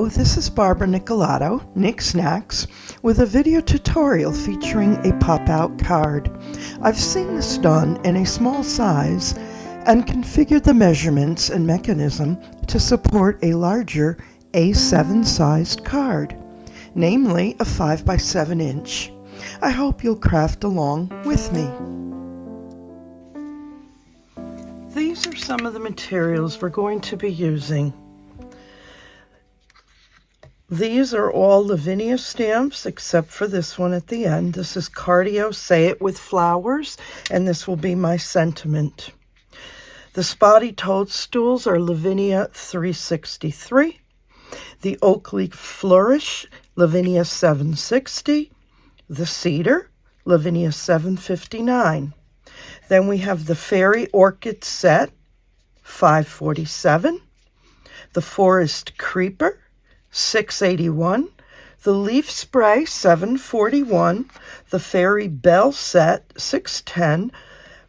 Hello, this is Barbara Nicolato, Nick Snacks, with a video tutorial featuring a pop-out card. I've seen this done in a small size and configured the measurements and mechanism to support a larger A7 sized card, namely a 5 by 7 inch. I hope you'll craft along with me. These are some of the materials we're going to be using. These are all Lavinia stamps except for this one at the end. This is Cardio Say It with Flowers, and this will be my sentiment. The spotty toadstools are Lavinia 363. The oak leaf flourish, Lavinia 760. The cedar, Lavinia 759. Then we have the fairy orchid set, 547. The forest creeper, 681, the leaf spray, 741, the fairy bell set, 610,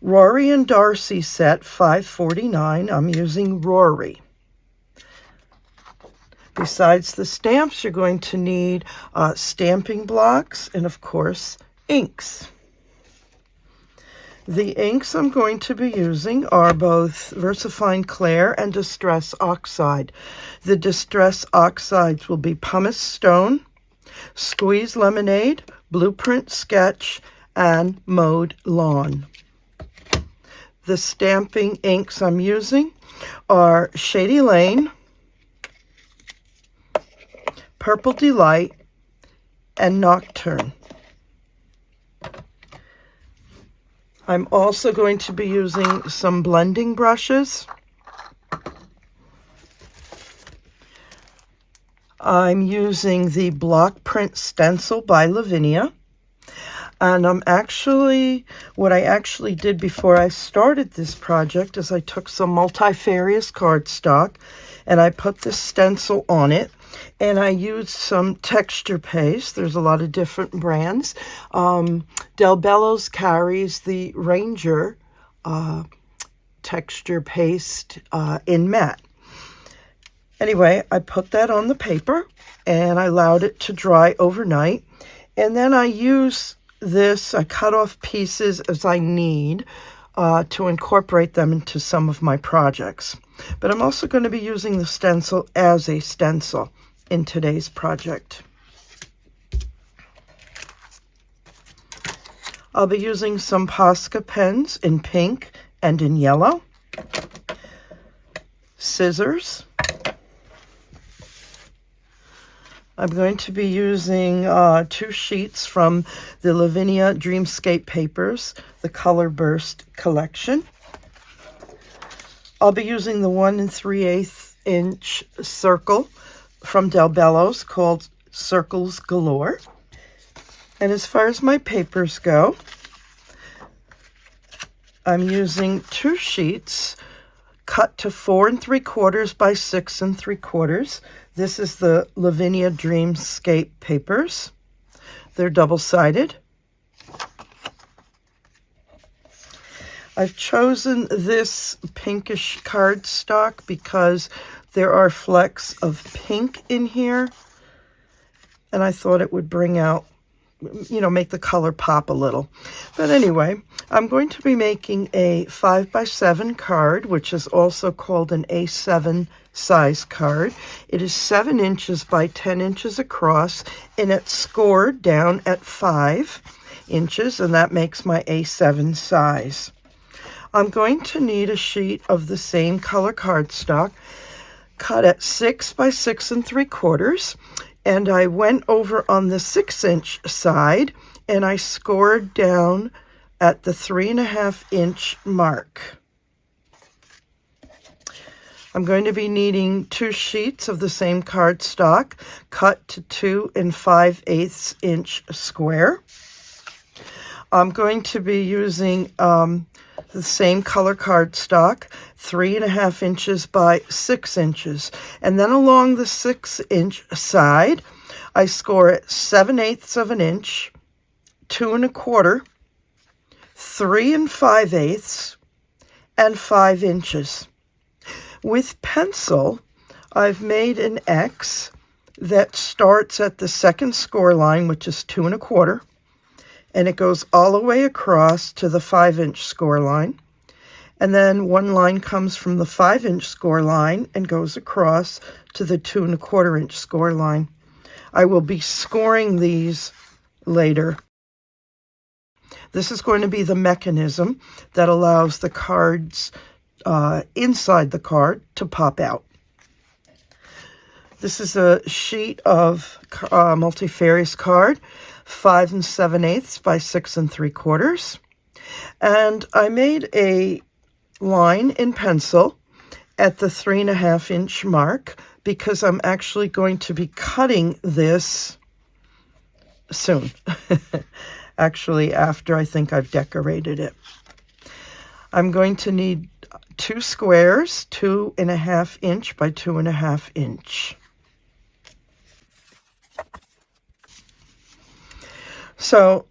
Rory and Darcy set, 549. I'm using Rory. Besides the stamps, you're going to need stamping blocks and, of course, inks. The inks I'm going to be using are both VERSAFINE CLAIR and Distress OXIDE. The Distress Oxides will be Pumice Stone, Squeeze Lemonade, Blueprint Sketch, and Mowed Lawn. The stamping inks I'm using are Shady Lane, Purple Delight, and Nocturne. I'm also going to be using some blending brushes. I'm using the block print stencil by Lavinia. And what I actually did before I started this project is I took some multifarious cardstock and I put this stencil on it. And I used some texture paste. There's a lot of different brands. Bello's carries the Ranger texture paste in matte. Anyway, I put that on the paper and I allowed it to dry overnight. And then I cut off pieces as I need to incorporate them into some of my projects. But I'm also going to be using the stencil as a stencil in today's project. I'll be using some POSCA pens in pink and in yellow, scissors. I'm going to be using 2 sheets from the Lavinia Dreamscape Papers, the Color Burst collection. I'll be using the 1 3/8 inch circle from Bello's called Circles Galore. And as far as my papers go, I'm using 2 sheets cut to 4 3/4 by 6 3/4. This is the Lavinia Dreamscape Papers. They're double-sided. I've chosen this pinkish cardstock because there are flecks of pink in here, and I thought it would bring out, make the color pop a little. But anyway, I'm going to be making a 5 by 7 card, which is also called an A7 size card. It is 7 inches by 10 inches across, and it's scored down at 5 inches, and that makes my A7 size. I'm going to need a sheet of the same color cardstock, cut at 6 by 6 3/4, and I went over on the 6-inch side and I scored down at the 3.5 inch mark. I'm going to be needing 2 sheets of the same cardstock cut to 2 5/8 inch square. I'm going to be using the same color cardstock, 3.5 inches by 6 inches. And then along the 6-inch side, I score it 7/8 of an inch, 2 1/4, 3 5/8, and 5 inches. With pencil, I've made an X that starts at the second score line, which is 2 1/4, and it goes all the way across to the 5-inch score line. And then one line comes from the 5-inch score line and goes across to the 2 1/4-inch score line. I will be scoring these later. This is going to be the mechanism that allows the cards inside the card to pop out. This is a sheet of multifarious card, 5 7/8 by 6 3/4. And I made a line in pencil at the 3 1/2-inch mark because I'm actually going to be cutting this soon. Actually, after I think I've decorated it. I'm going to need 2 squares, 2 1/2-inch by 2 1/2-inch. So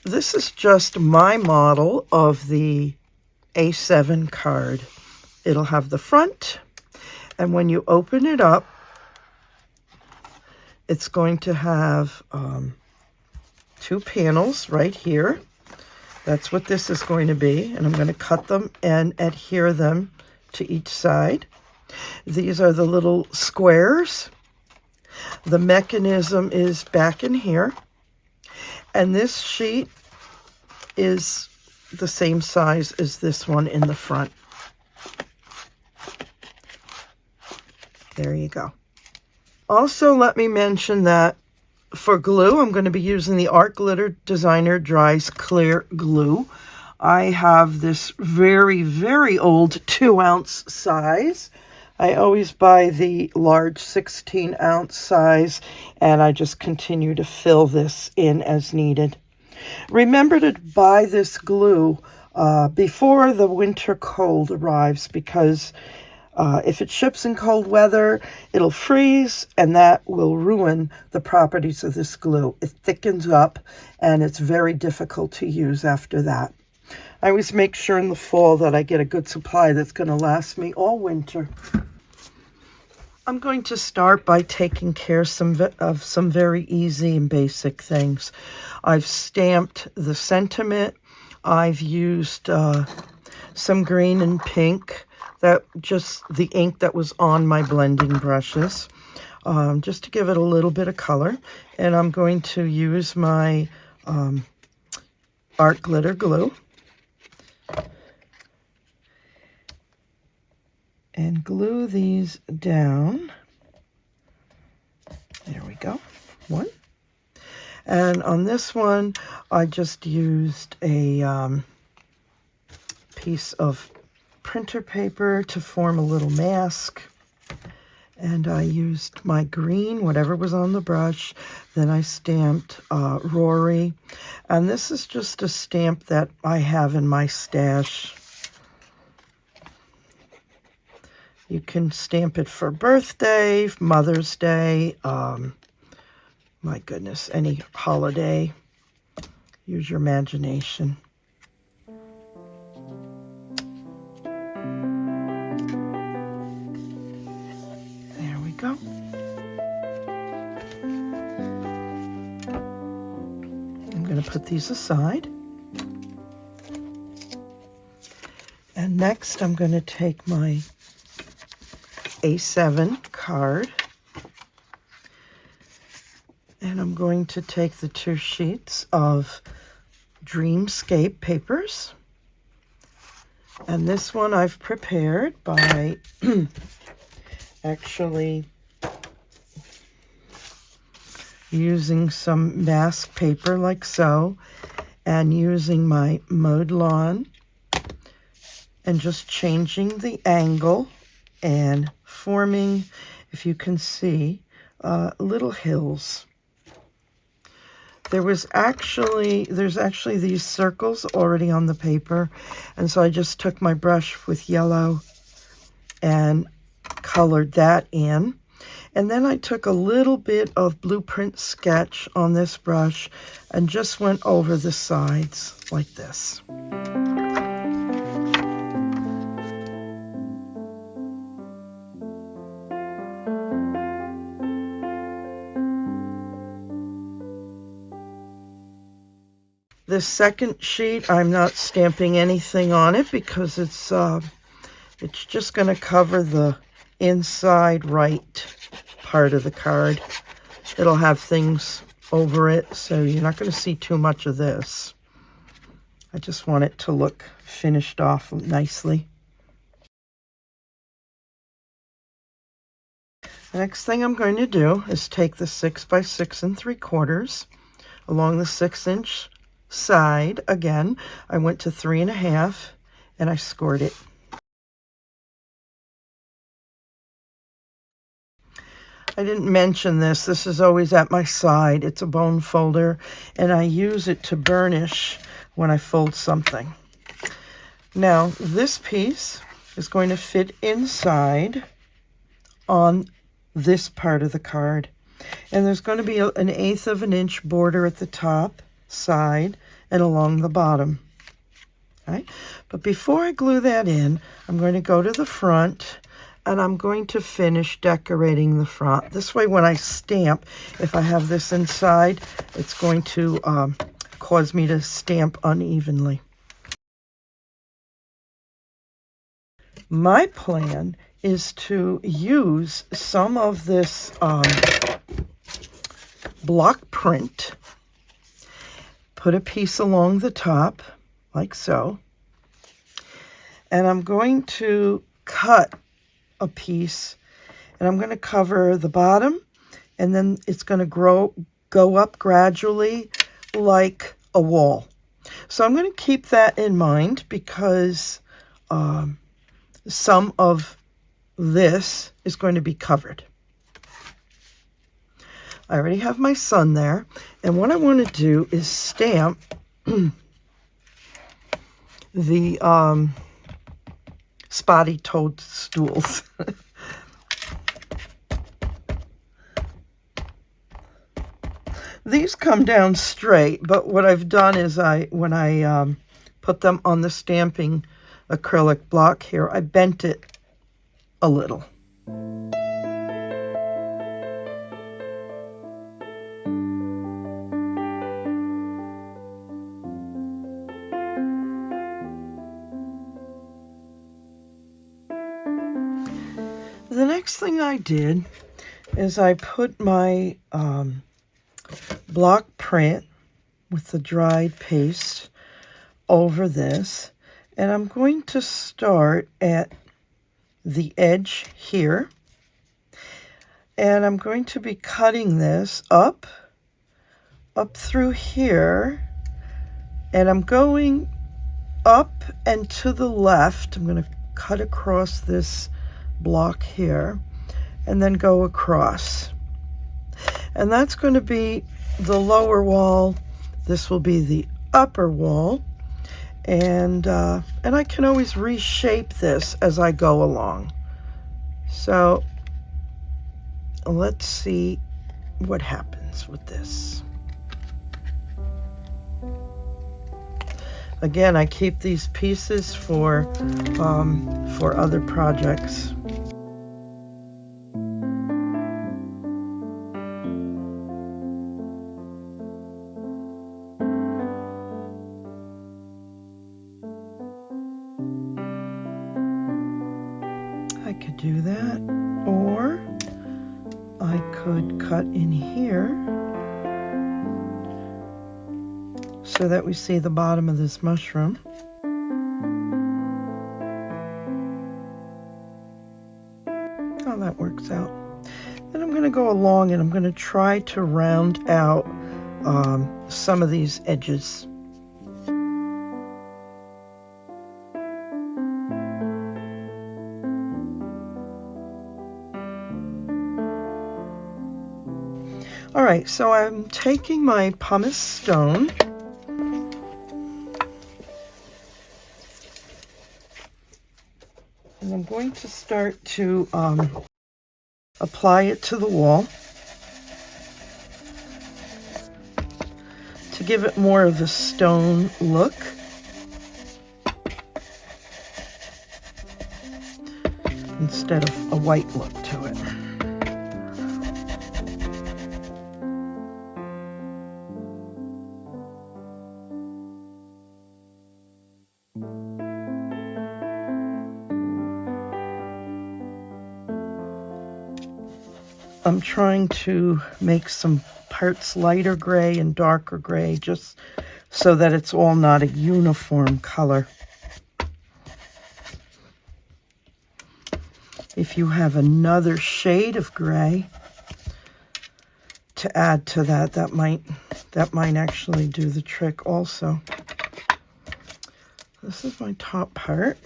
this is just my model of the A7 card. It'll have the front, and when you open it up, it's going to have 2 panels right here. That's what this is going to be, and I'm going to cut them and adhere them to each side. These are the little squares. The mechanism is back in here, and this sheet is the same size as this one in the front. There you go. Also, let me mention that for glue, I'm going to be using the Art Glitter Designer Dries Clear Glue. I have this very, very old 2-ounce size. I always buy the large 16-ounce size, and I just continue to fill this in as needed. Remember to buy this glue before the winter cold arrives, because if it ships in cold weather, it'll freeze, and that will ruin the properties of this glue. It thickens up, and it's very difficult to use after that. I always make sure in the fall that I get a good supply that's going to last me all winter. I'm going to start by taking care of some very easy and basic things. I've stamped the sentiment. I've used some green and pink, that just the ink that was on my blending brushes, just to give it a little bit of color. And I'm going to use my Art Glitter glue and glue these down. There we go, one. And on this one, I just used a piece of printer paper to form a little mask. And I used my green, whatever was on the brush. Then I stamped Rory. And this is just a stamp that I have in my stash. You can stamp it for birthday, Mother's Day, my goodness, any holiday. Use your imagination. There we go. I'm going to put these aside. And next I'm going to take my A7 card, and I'm going to take the 2 sheets of Dreamscape papers, and this one I've prepared by actually using some mask paper like so, and using my Modelon and just changing the angle and forming, if you can see, little hills. There's actually these circles already on the paper, and so I just took my brush with yellow and colored that in. And then I took a little bit of Blueprint Sketch on this brush and just went over the sides like this. This second sheet, I'm not stamping anything on it because it's just going to cover the inside right part of the card. It'll have things over it, so you're not going to see too much of this. I just want it to look finished off nicely. The next thing I'm going to do is take the 6 by 6 3/4 along the 6-inch side. Again, I went to 3.5 and I scored it. I didn't mention this. This is always at my side. It's a bone folder, and I use it to burnish when I fold something. Now, this piece is going to fit inside on this part of the card. And there's going to be an 1/8 of an inch border at the top, side, and along the bottom. Okay? But before I glue that in, I'm going to go to the front, and I'm going to finish decorating the front. This way, when I stamp, if I have this inside, it's going to cause me to stamp unevenly. My plan is to use some of this block print, put a piece along the top, like so, and I'm going to cut a piece, and I'm going to cover the bottom, and then it's going to go up gradually like a wall. So I'm going to keep that in mind because some of this is going to be covered. I already have my sun there, and what I want to do is stamp the spotty toadstools. These come down straight, but what I've done is when I put them on the stamping acrylic block here, I bent it a little. The next thing I did is I put my block print with the dried paste over this, and I'm going to start at the edge here, and I'm going to be cutting this up through here, and I'm going up and to the left. I'm going to cut across this block here and then go across, and that's going to be the lower wall. This will be the upper wall, and I can always reshape this as I go along. So let's see what happens with this. Again, I keep these pieces for other projects. I could do that, or I could cut in here so that we see the bottom of this mushroom. Oh, that works out. Then I'm going to go along and I'm going to try to round out some of these edges. All right, so I'm taking my pumice stone and I'm going to start to apply it to the wall to give it more of a stone look. Instead of a white look to it. I'm trying to make some parts lighter gray and darker gray just so that it's all not a uniform color. If you have another shade of gray to add to that, that might actually do the trick also. This is my top part.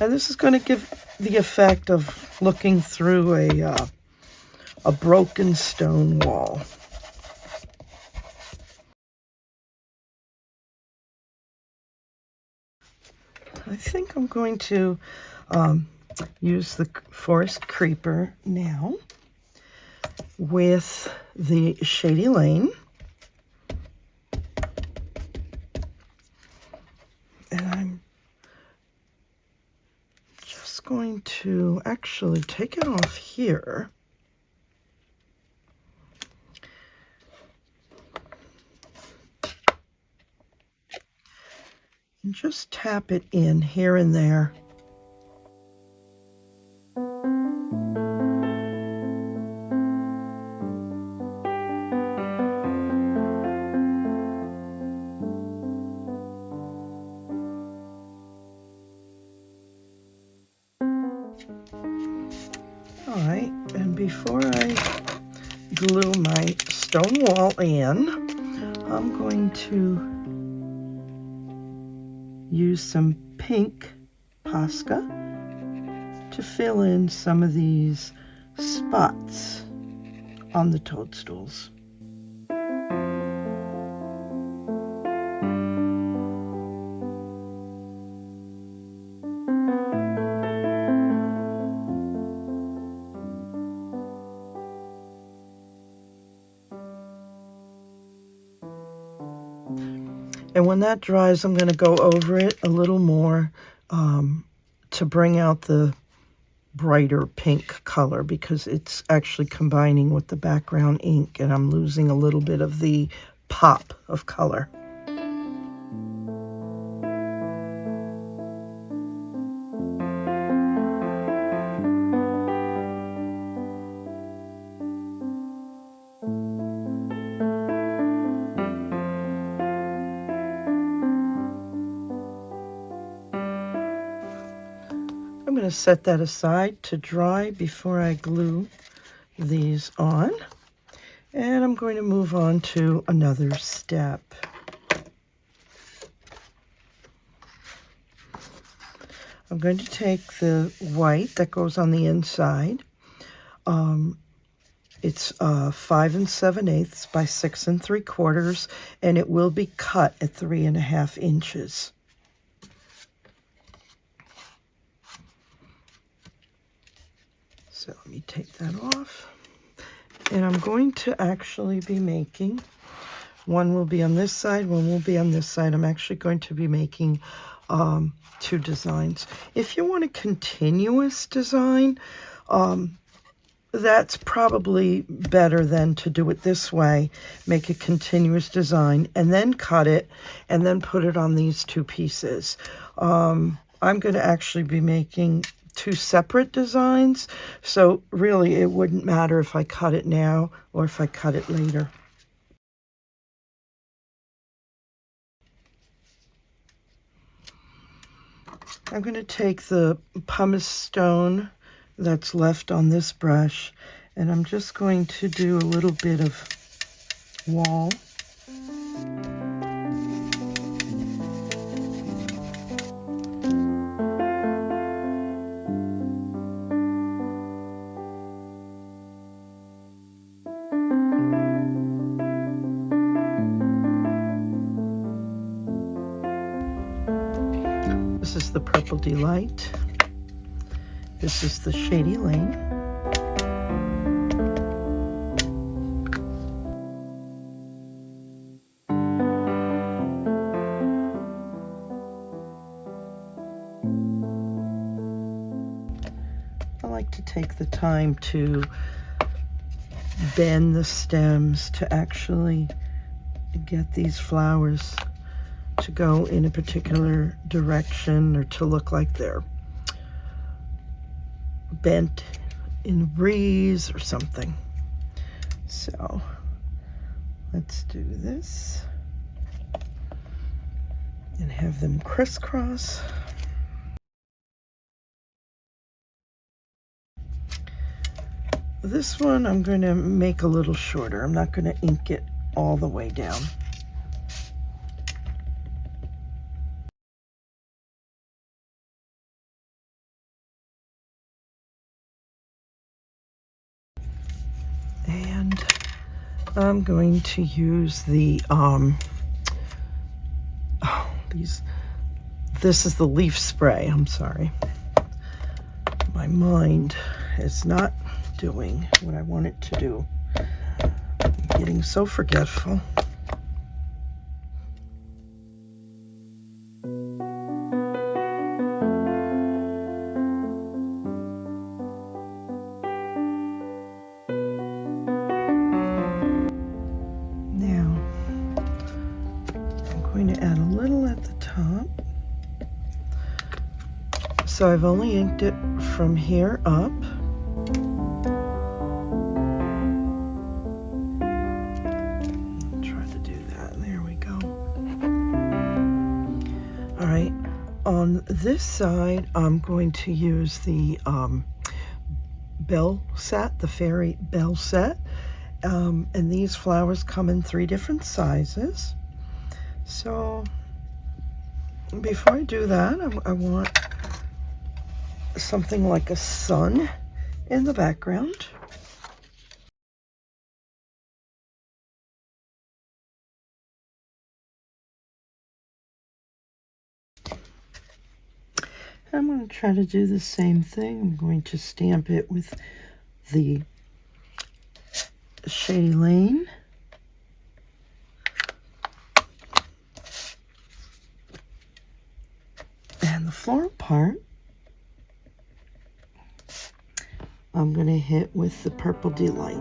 And this is going to give the effect of looking through a broken stone wall. I think I'm going to use the Forest Creeper now with the Shady Lane. And I'm just going to actually take it off here. And just tap it in here and there. All right, and before I glue my stone wall in, I'm going to use some pink POSCA to fill in some of these spots on the toadstools. And when that dries, I'm going to go over it a little more to bring out the brighter pink color, because it's actually combining with the background ink and I'm losing a little bit of the pop of color. I'm going to set that aside to dry before I glue these on. And I'm going to move on to another step. I'm going to take the white that goes on the inside. It's 5 7/8 by 6 3/4, and it will be cut at 3.5 inches. So let me take that off. And I'm going to actually be making, one will be on this side, one will be on this side. I'm actually going to be making 2 designs. If you want a continuous design, that's probably better than to do it this way. Make a continuous design and then cut it and then put it on these 2 pieces. I'm going to actually be making 2 separate designs, so really it wouldn't matter if I cut it now or if I cut it later. I'm going to take the pumice stone that's left on this brush, and I'm just going to do a little bit of wall. This is the Purple Delight. This is the Shady Lane. I like to take the time to bend the stems to actually get these flowers to go in a particular direction or to look like they're bent in breeze or something. So let's do this and have them crisscross. This one I'm going to make a little shorter. I'm not going to ink it all the way down. And I'm going to use the, this is the leaf spray, I'm sorry. My mind is not doing what I want it to do. I'm getting so forgetful. So I've only inked it from here up. Try to do that. There we go. All right. On this side, I'm going to use the Bell set, the Fairy Bell set. And these flowers come in 3 different sizes. So before I do that, I want something like a sun in the background. I'm going to try to do the same thing. I'm going to stamp it with the Shady Lane. And the floral part, I'm going to hit with the Purple Delight.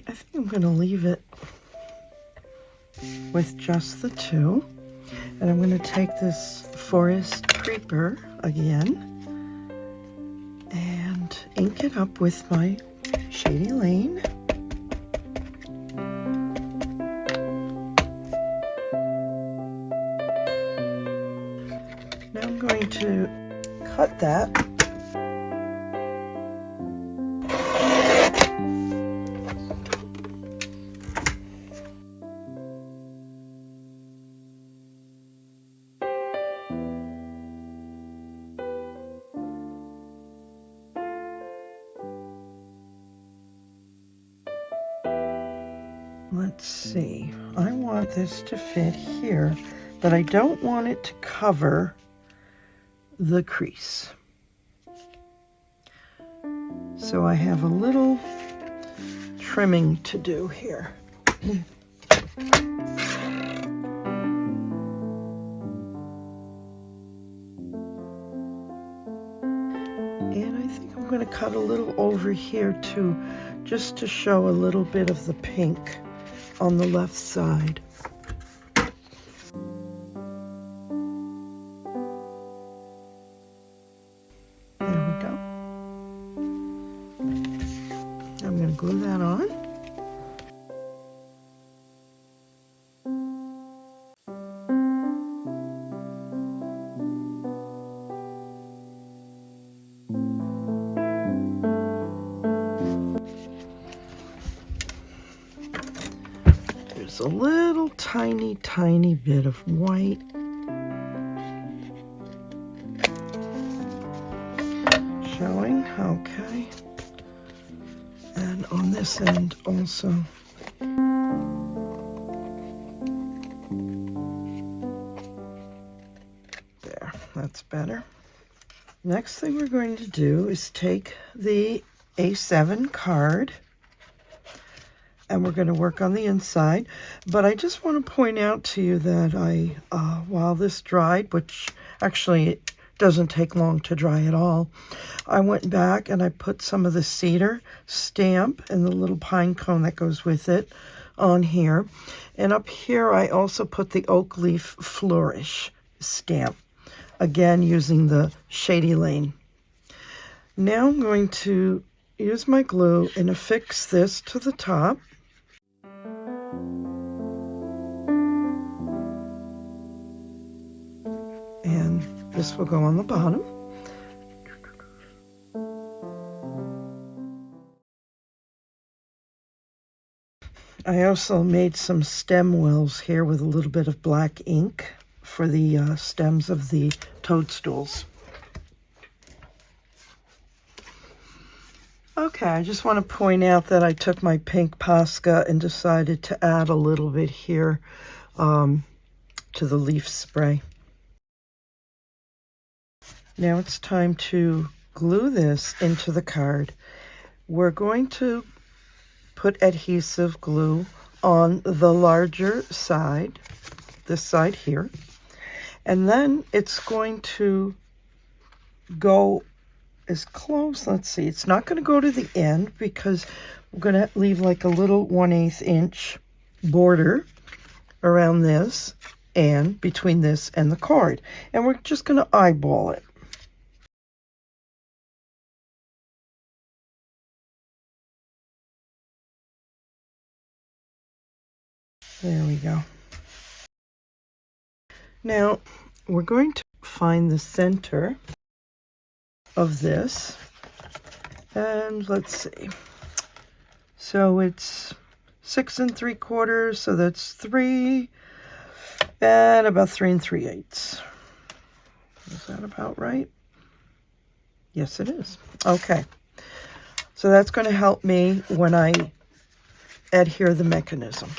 I think I'm going to leave it with just the 2. And I'm going to take this Forest Creeper again and ink it up with my Shady Lane. Now I'm going to cut that. Let's see, I want this to fit here, but I don't want it to cover the crease. So I have a little trimming to do here. And I think I'm going to cut a little over here too, just to show a little bit of the pink on the left side. There we go. I'm going to glue that on. A little tiny bit of white. Showing, okay. And on this end also. There, that's better. Next thing we're going to do is take the A7 card. And we're going to work on the inside. But I just want to point out to you that while this dried, which actually it doesn't take long to dry at all, I went back and I put some of the cedar stamp and the little pine cone that goes with it on here. And up here I also put the oak leaf flourish stamp, again using the Shady Lane. Now I'm going to use my glue and affix this to the top. And this will go on the bottom. I also made some stem wells here with a little bit of black ink for the stems of the toadstools. Okay, I just want to point out that I took my pink Posca and decided to add a little bit here to the leaf spray. Now it's time to glue this into the card. We're going to put adhesive glue on the larger side, this side here, and then it's going to go as close, let's see, it's not going to go to the end because we're going to leave like a little 1/8 inch border around this and between this and the card, and we're just going to eyeball it. There we go. Now we're going to find the center of this, and let's see. So it's 6 3/4, so that's 3 and about 3 3/8. Is that about right? Yes, it is. Okay. So that's going to help me when I adhere the mechanism.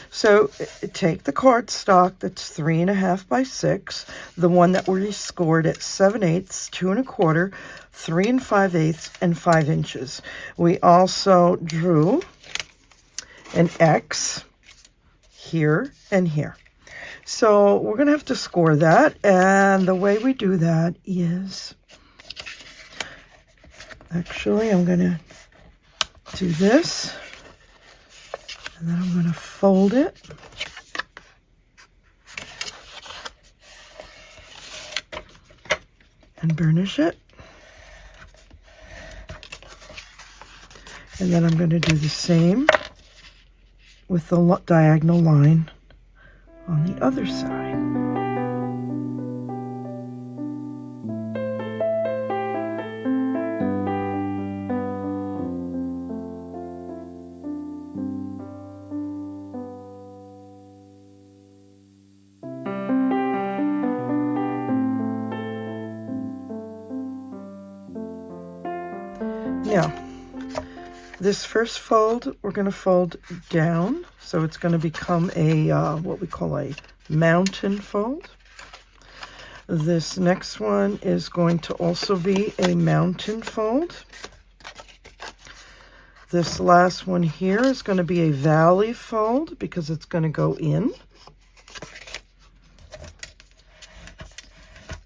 So take the cardstock that's 3.5 by 6, the one that we scored at 7/8, 2 1/4, 3 5/8, and 5 inches. We also drew an X here and here. So we're going to have to score that, and the way we do that is, actually I'm going to do this. And then I'm going to fold it. And burnish it. And then I'm going to do the same with the diagonal line on the other side. Now, this first fold, we're going to fold down, so it's going to become a, what we call a mountain fold. This next one is going to also be a mountain fold. This last one here is going to be a valley fold because it's going to go in.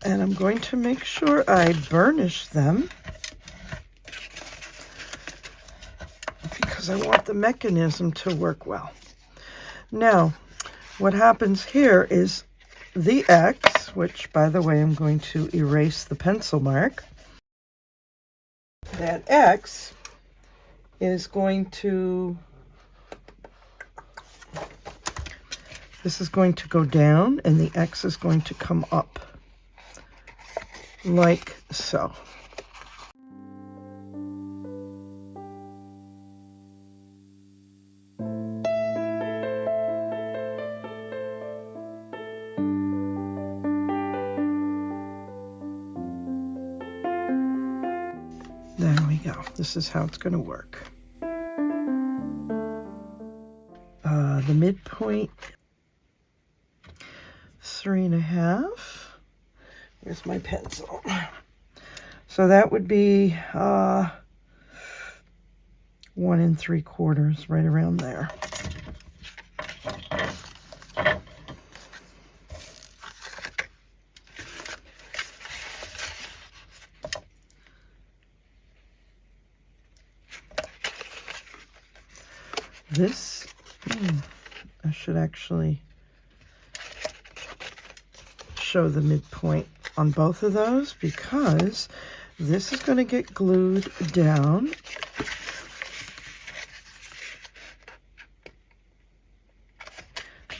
And I'm going to make sure I burnish them, because I want the mechanism to work well. Now, what happens here is the X, which, by the way, I'm going to erase the pencil mark. That X is going to, this is going to go down, and the X is going to come up, like so. There we go. This is how it's going to work. The midpoint, 3.5. Here's my pencil. So that would be 1 3/4, right around there. This, I should actually show the midpoint on both of those, because this is going to get glued down.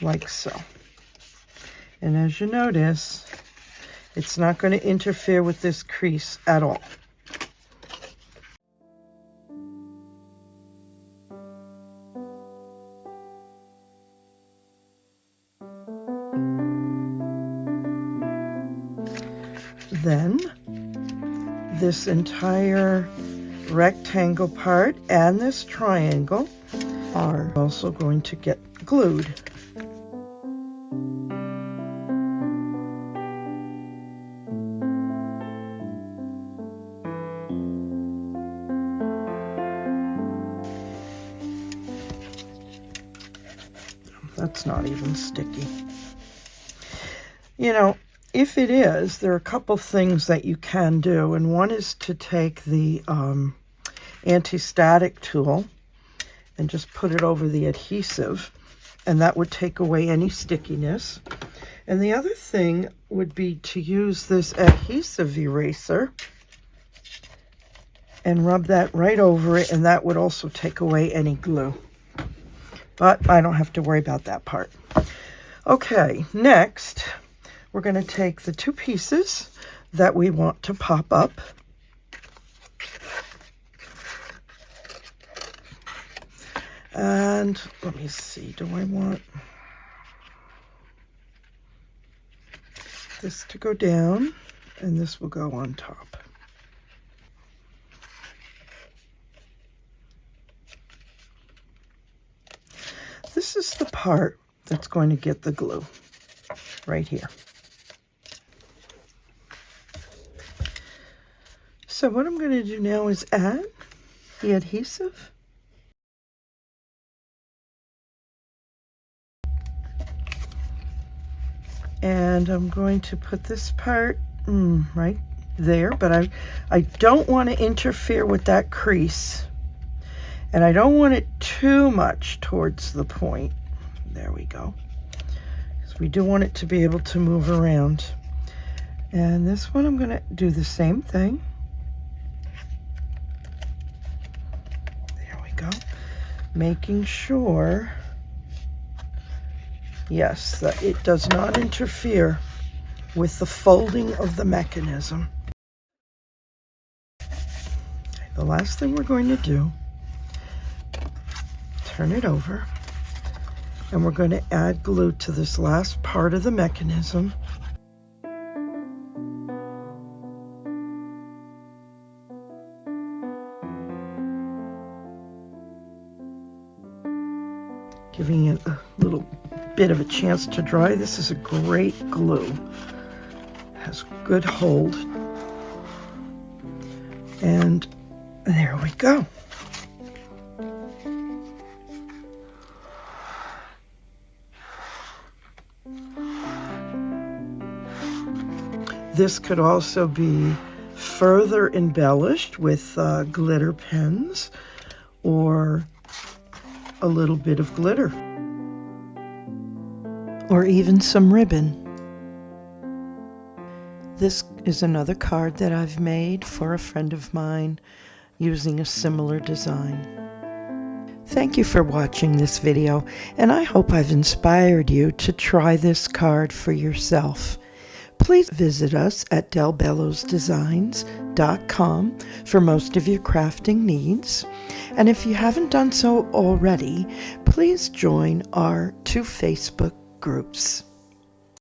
Like so. And as you notice, it's not going to interfere with this crease at all. Then this entire rectangle part and this triangle are also going to get glued. That's not even sticky. You know, if it is, there are a couple things that you can do, and one is to take the anti-static tool and just put it over the adhesive, and that would take away any stickiness. And the other thing would be to use this adhesive eraser and rub that right over it, and that would also take away any glue. But I don't have to worry about that part. Okay, next we're going to take the 2 pieces that we want to pop up. And let me see, do I want this to go down, and this will go on top? This is the part that's going to get the glue right here. So what I'm going to do now is add the adhesive. And I'm going to put this part right there, but I don't want to interfere with that crease. And I don't want it too much towards the point. There we go. Because we do want it to be able to move around. And this one I'm going to do the same thing. There we go. Making sure, yes, that it does not interfere with the folding of the mechanism. Okay, the last thing we're going to do, turn it over, and we're going to add glue to this last part of the mechanism. Giving it a little bit of a chance to dry. This is a great glue. It has good hold. And there we go. This could also be further embellished with glitter pens or a little bit of glitter, or even some ribbon. This is another card that I've made for a friend of mine using a similar design. Thank you for watching this video, and I hope I've inspired you to try this card for yourself. Please visit us at delbellosdesigns.com for most of your crafting needs. And if you haven't done so already, please join our 2 Facebook groups.